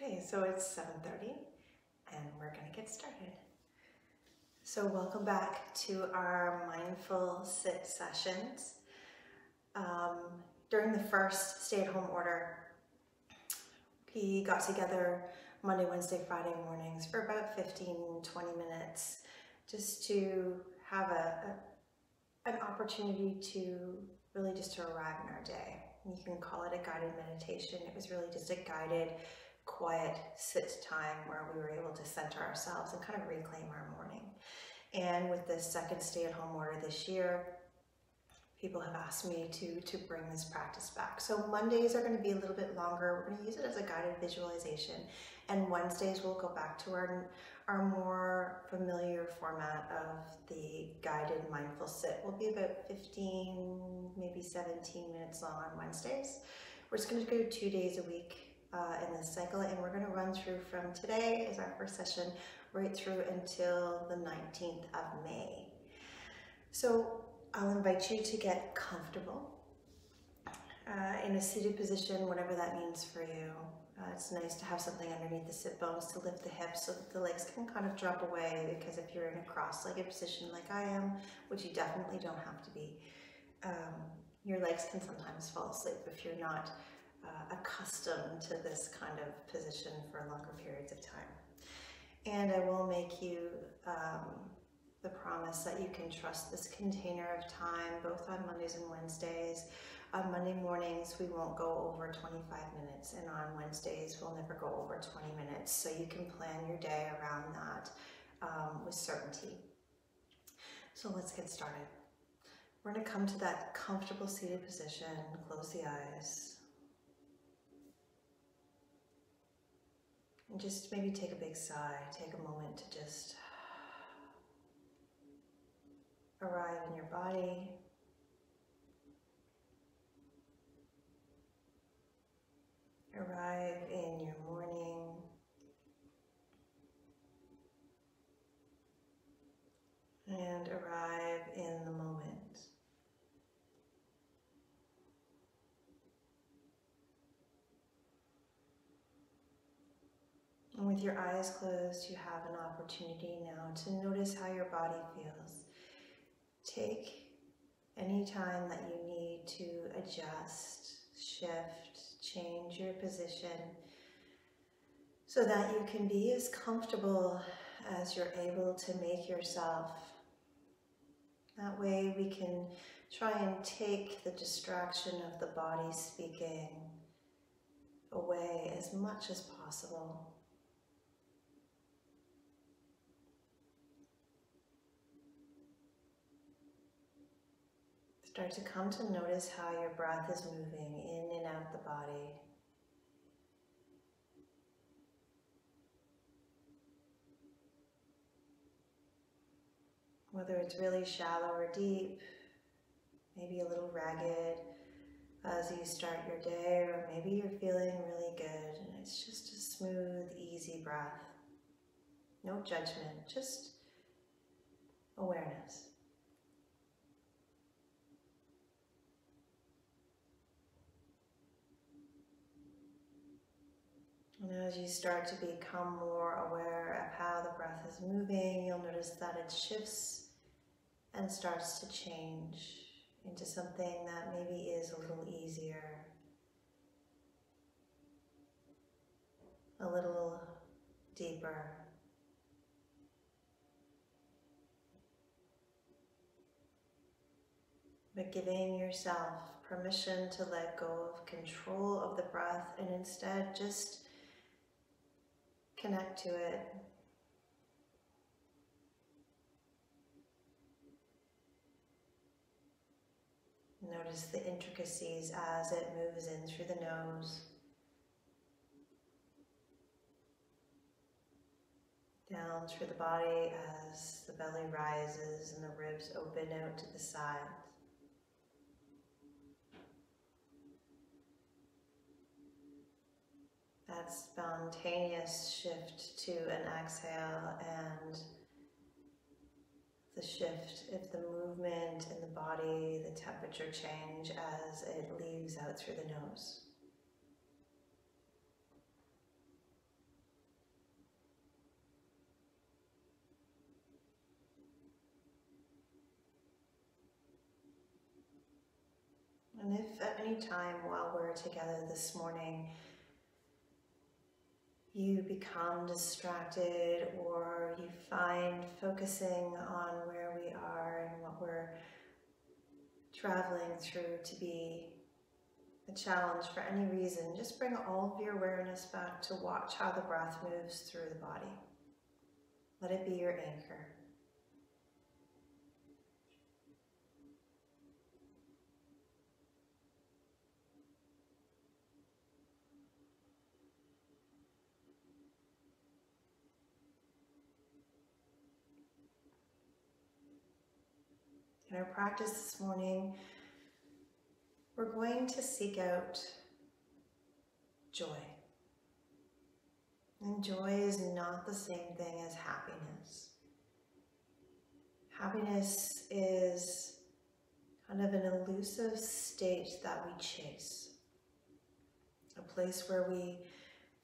Okay, so it's 7:30 and we're gonna get started. So welcome back to our mindful sit sessions. During the first stay-at-home order, we got together Monday, Wednesday, Friday mornings for about 15-20 minutes just to have an opportunity to really just to arrive in our day. You can call it a guided meditation. It was really just a guided, quiet sit time where we were able to center ourselves and kind of reclaim our morning. And with this second stay-at-home order this year, people have asked me to bring this practice back. So Mondays are going to be a little bit longer. We're going to use it as a guided visualization. And Wednesdays we'll go back to our more familiar format of the guided mindful sit. We'll be about 15, maybe 17 minutes long on Wednesdays. We're just going to go 2 days a week in this cycle, and we're going to run through from today as our first session right through until the 19th of May. So I'll invite you to get comfortable in a seated position, whatever that means for you. It's nice to have something underneath the sit bones to lift the hips so that the legs can kind of drop away, because if you're in a cross-legged position like I am, which you definitely don't have to be, your legs can sometimes fall asleep if you're not accustomed to this kind of position for longer periods of time. And I will make you the promise that you can trust this container of time, both on Mondays and Wednesdays. On Monday mornings, we won't go over 25 minutes, and on Wednesdays, we'll never go over 20 minutes. So you can plan your day around that with certainty. So let's get started. We're going to come to that comfortable seated position, close the eyes, and just maybe take a big sigh. Take a moment to just arrive in your body. Arrive in your morning. And arrive in the moment. And with your eyes closed, you have an opportunity now to notice how your body feels. Take any time that you need to adjust, shift, change your position so that you can be as comfortable as you're able to make yourself. That way we can try and take the distraction of the body speaking away as much as possible. Start to come to notice how your breath is moving in and out the body. Whether it's really shallow or deep, maybe a little ragged as you start your day, or maybe you're feeling really good and it's just a smooth, easy breath. No judgment, just awareness. And as you start to become more aware of how the breath is moving, you'll notice that it shifts and starts to change into something that maybe is a little easier, a little deeper. But giving yourself permission to let go of control of the breath and instead just connect to it. Notice the intricacies as it moves in through the nose, down through the body as the belly rises and the ribs open out to the sides. That spontaneous shift to an exhale and the shift of the movement in the body, the temperature change as it leaves out through the nose. And if at any time while we're together this morning, you become distracted or you find focusing on where we are and what we're traveling through to be a challenge for any reason, just bring all of your awareness back to watch how the breath moves through the body. Let it be your anchor. In our practice this morning, we're going to seek out joy. And joy is not the same thing as happiness. Happiness is kind of an elusive state that we chase. A place where we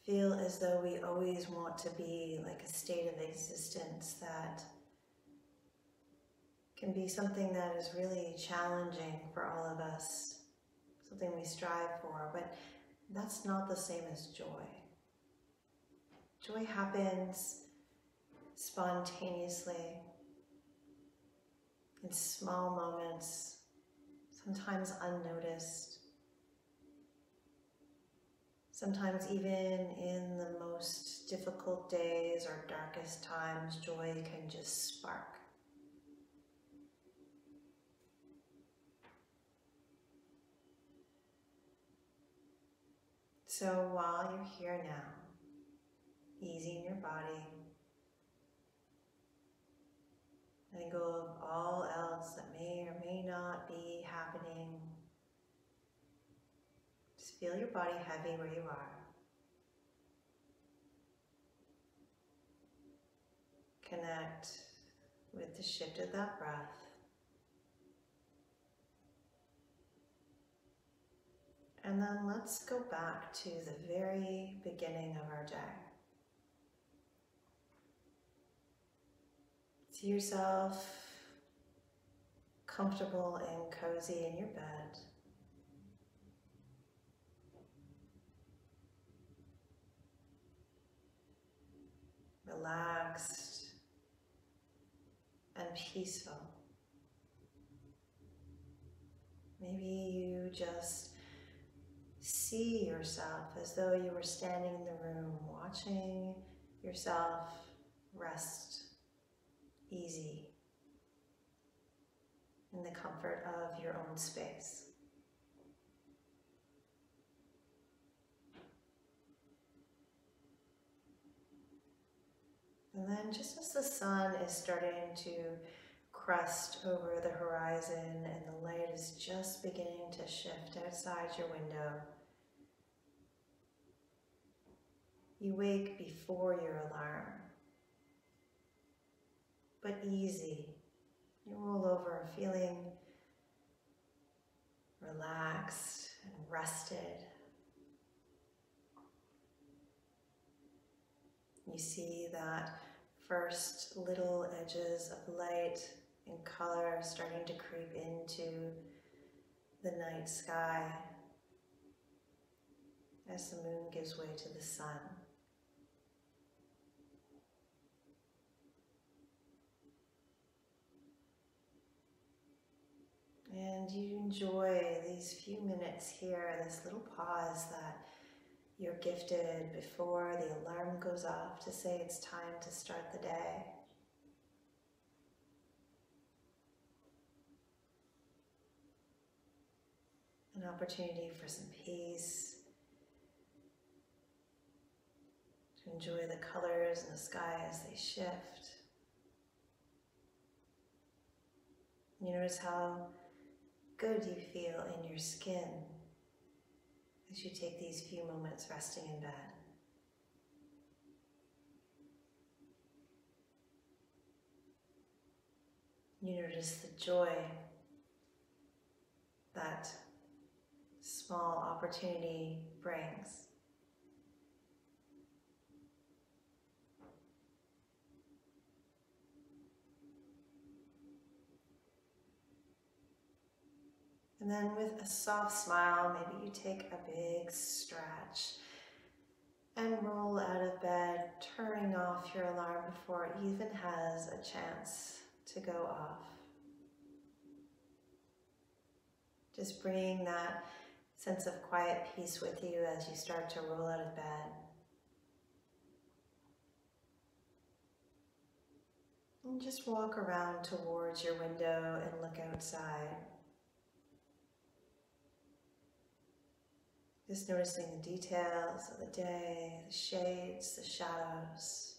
feel as though we always want to be, like a state of existence that can be something that is really challenging for all of us, something we strive for, but that's not the same as joy. Joy happens spontaneously, in small moments, sometimes unnoticed, sometimes even in the most difficult days or darkest times, joy can just spark. So while you're here now, easing your body, letting go of all else that may or may not be happening. Just feel your body heavy where you are. Connect with the shift of that breath. And then let's go back to the very beginning of our day. See yourself comfortable and cozy in your bed. Relaxed and peaceful. Maybe you just see yourself as though you were standing in the room, watching yourself rest easy in the comfort of your own space. And then just as the sun is starting to crest over the horizon and the light is just beginning to shift outside your window, you wake before your alarm, but easy. You roll over feeling relaxed and rested. You see that first little edges of light and color starting to creep into the night sky as the moon gives way to the sun. And you enjoy these few minutes here, this little pause that you're gifted before the alarm goes off to say it's time to start the day. An opportunity for some peace, to enjoy the colors in the sky as they shift. You notice how good you feel in your skin as you take these few moments resting in bed. You notice the joy that small opportunity brings. And then with a soft smile, maybe you take a big stretch and roll out of bed, turning off your alarm before it even has a chance to go off. Just bringing that sense of quiet peace with you as you start to roll out of bed. And just walk around towards your window and look outside. Just noticing the details of the day, the shades, the shadows.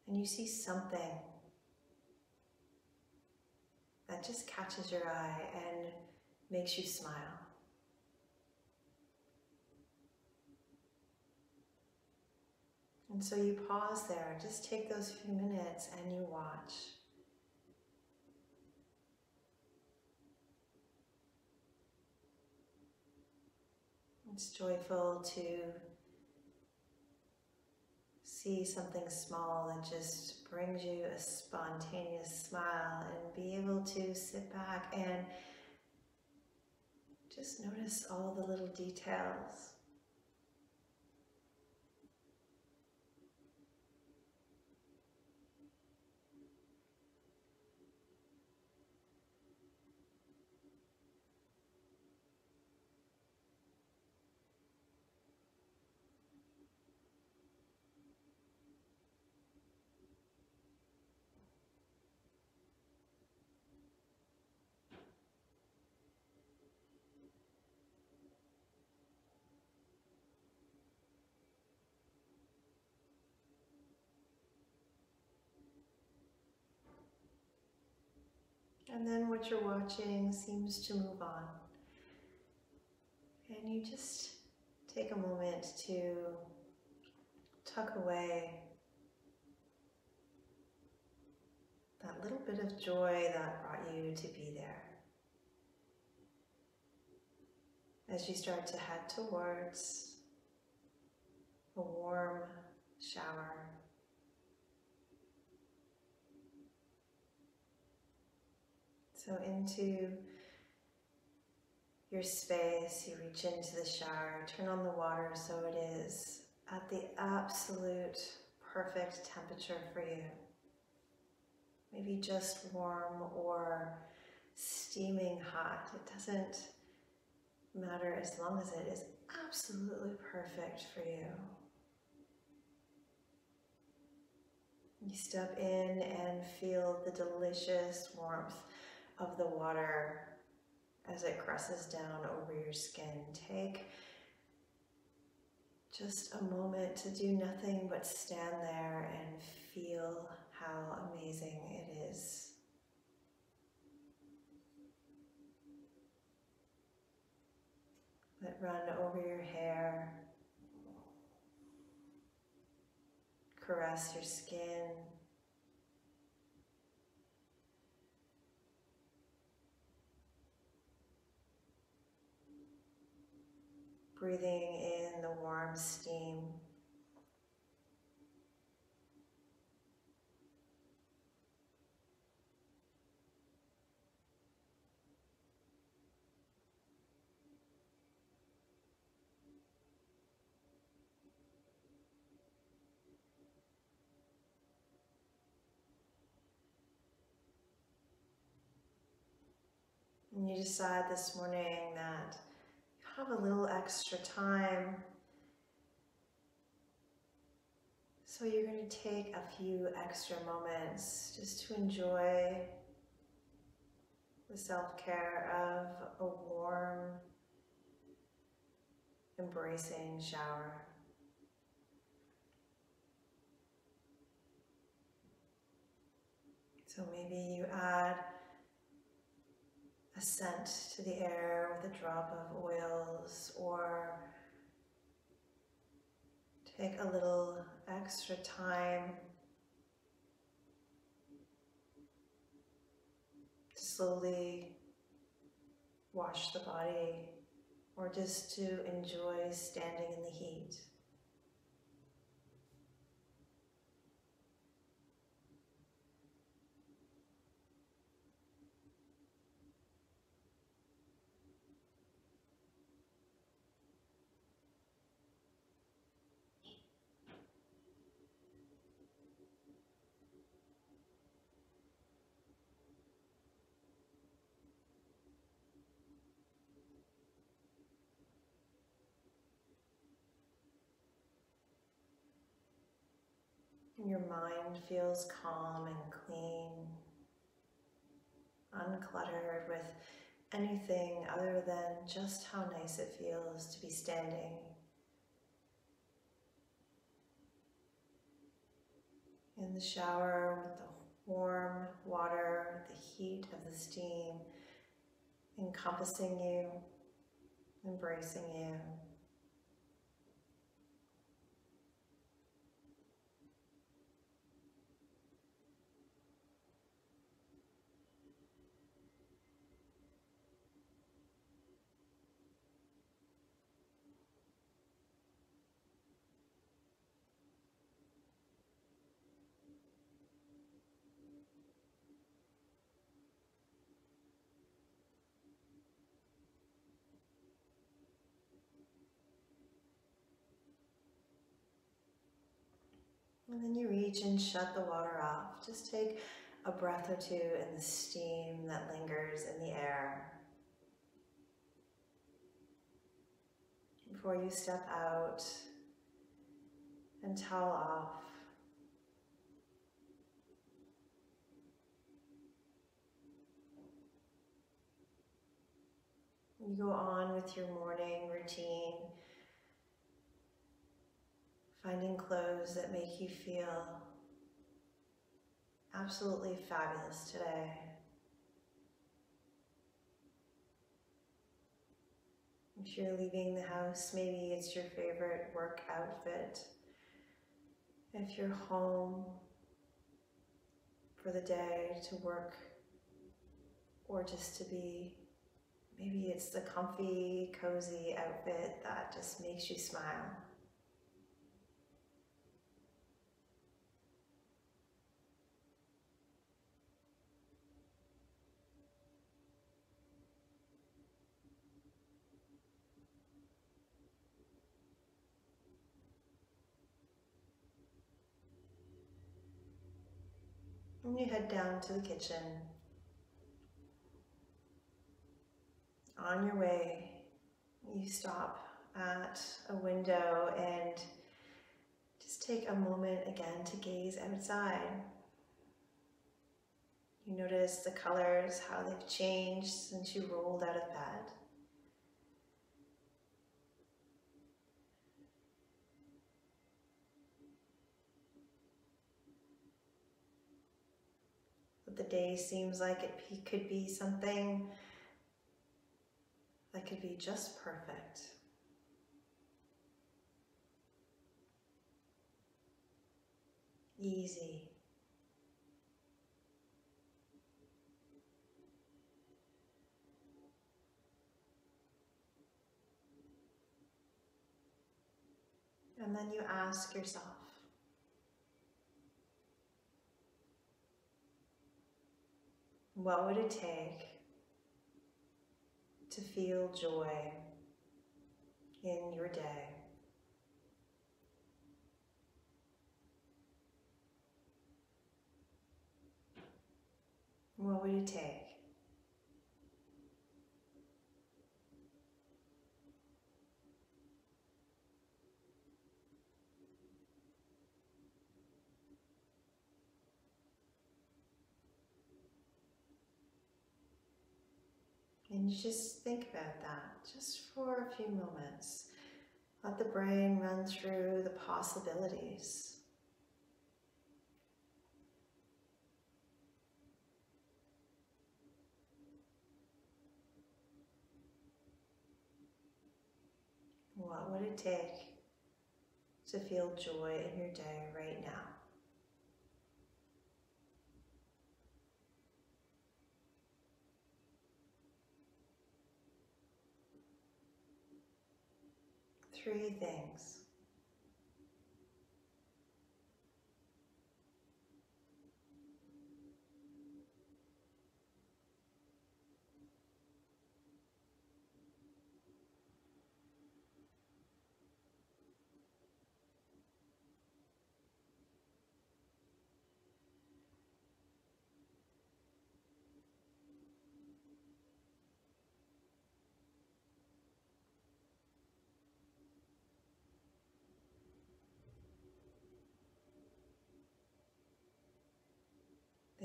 And you see something that just catches your eye and makes you smile. And so you pause there, just take those few minutes and you watch. It's joyful to see something small that just brings you a spontaneous smile and be able to sit back and just notice all the little details. And then what you're watching seems to move on. And you just take a moment to tuck away that little bit of joy that brought you to be there. As you start to head towards a warm shower. So into your space, you reach into the shower, turn on the water so it is at the absolute perfect temperature for you. Maybe just warm or steaming hot. It doesn't matter as long as it is absolutely perfect for you. You step in and feel the delicious warmth of the water as it crosses down over your skin. Take just a moment to do nothing but stand there and feel how amazing it is. Let it run over your hair, caress your skin. Breathing in the warm steam. And you decide this morning that you have a little extra time. So you're going to take a few extra moments just to enjoy the self-care of a warm, embracing shower. So maybe you add a scent to the air with a drop of oils, or take a little extra time to slowly wash the body, or just to enjoy standing in the heat. And your mind feels calm and clean, uncluttered with anything other than just how nice it feels to be standing in the shower with the warm water, the heat of the steam encompassing you, embracing you. And then you reach and shut the water off. Just take a breath or two in the steam that lingers in the air before you step out and towel off. You go on with your morning routine, finding clothes that make you feel absolutely fabulous today. If you're leaving the house, maybe it's your favorite work outfit. If you're home for the day to work or just to be, maybe it's the comfy, cozy outfit that just makes you smile. And you head down to the kitchen. On your way, you stop at a window and just take a moment again to gaze outside. You notice the colors, how they've changed since you rolled out of bed. But the day seems like it could be something that could be just perfect. Easy. And then you ask yourself, what would it take to feel joy in your day? What would it take? And you just think about that just for a few moments. Let the brain run through the possibilities. What would it take to feel joy in your day right now? Three things.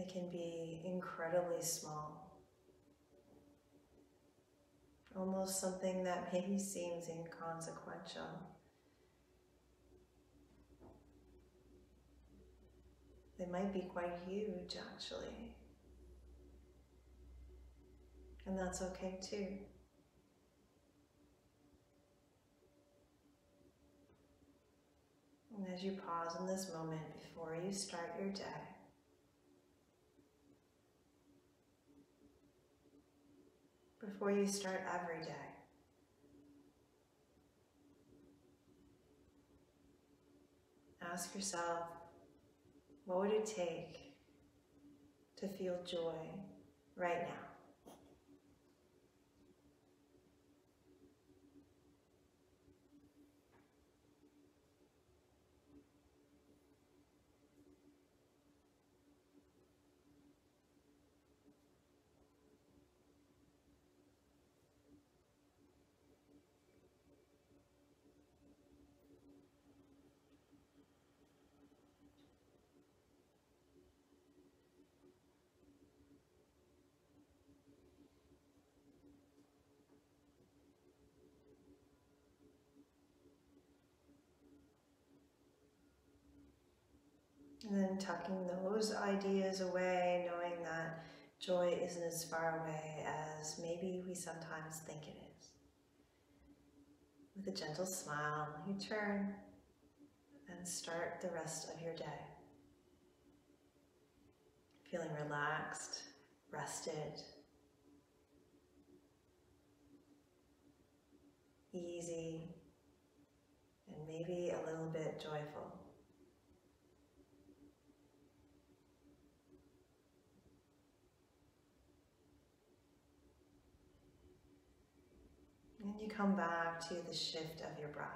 It can be incredibly small, almost something that maybe seems inconsequential. They might be quite huge, actually. And that's okay too. And as you pause in this moment before you start your day, before you start every day, ask yourself, what would it take to feel joy right now? And then tucking those ideas away, knowing that joy isn't as far away as maybe we sometimes think it is. With a gentle smile, you turn and start the rest of your day. Feeling relaxed, rested, easy, and maybe a little bit joyful. And you come back to the shift of your breath.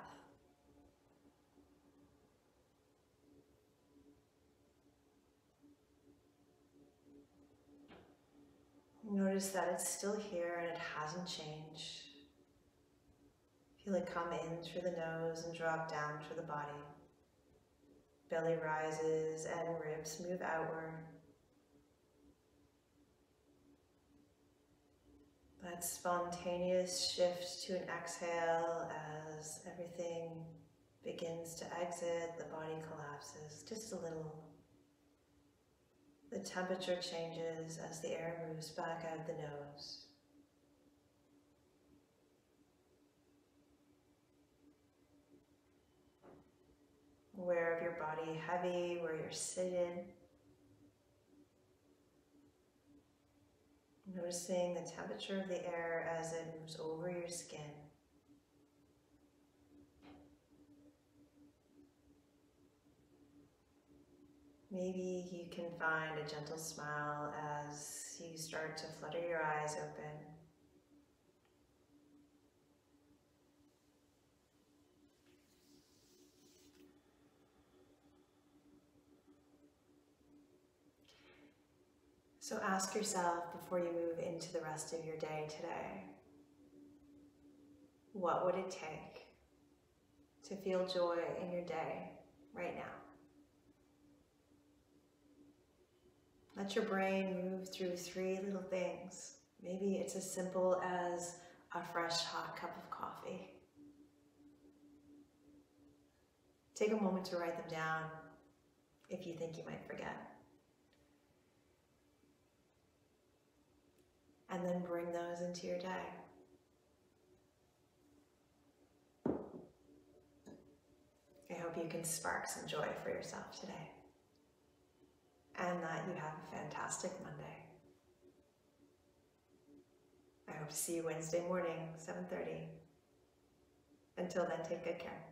Notice that it's still here and it hasn't changed. Feel it come in through the nose and drop down through the body. Belly rises and ribs move outward. That spontaneous shift to an exhale as everything begins to exit, the body collapses just a little. The temperature changes as the air moves back out the nose. Aware of your body heavy, where you're seated. Noticing the temperature of the air as it moves over your skin. Maybe you can find a gentle smile as you start to flutter your eyes open. So ask yourself before you move into the rest of your day today, what would it take to feel joy in your day right now? Let your brain move through 3 little things. Maybe it's as simple as a fresh hot cup of coffee. Take a moment to write them down if you think you might forget. And then bring those into your day. I hope you can spark some joy for yourself today. And that you have a fantastic Monday. I hope to see you Wednesday morning, 7:30. Until then, take good care.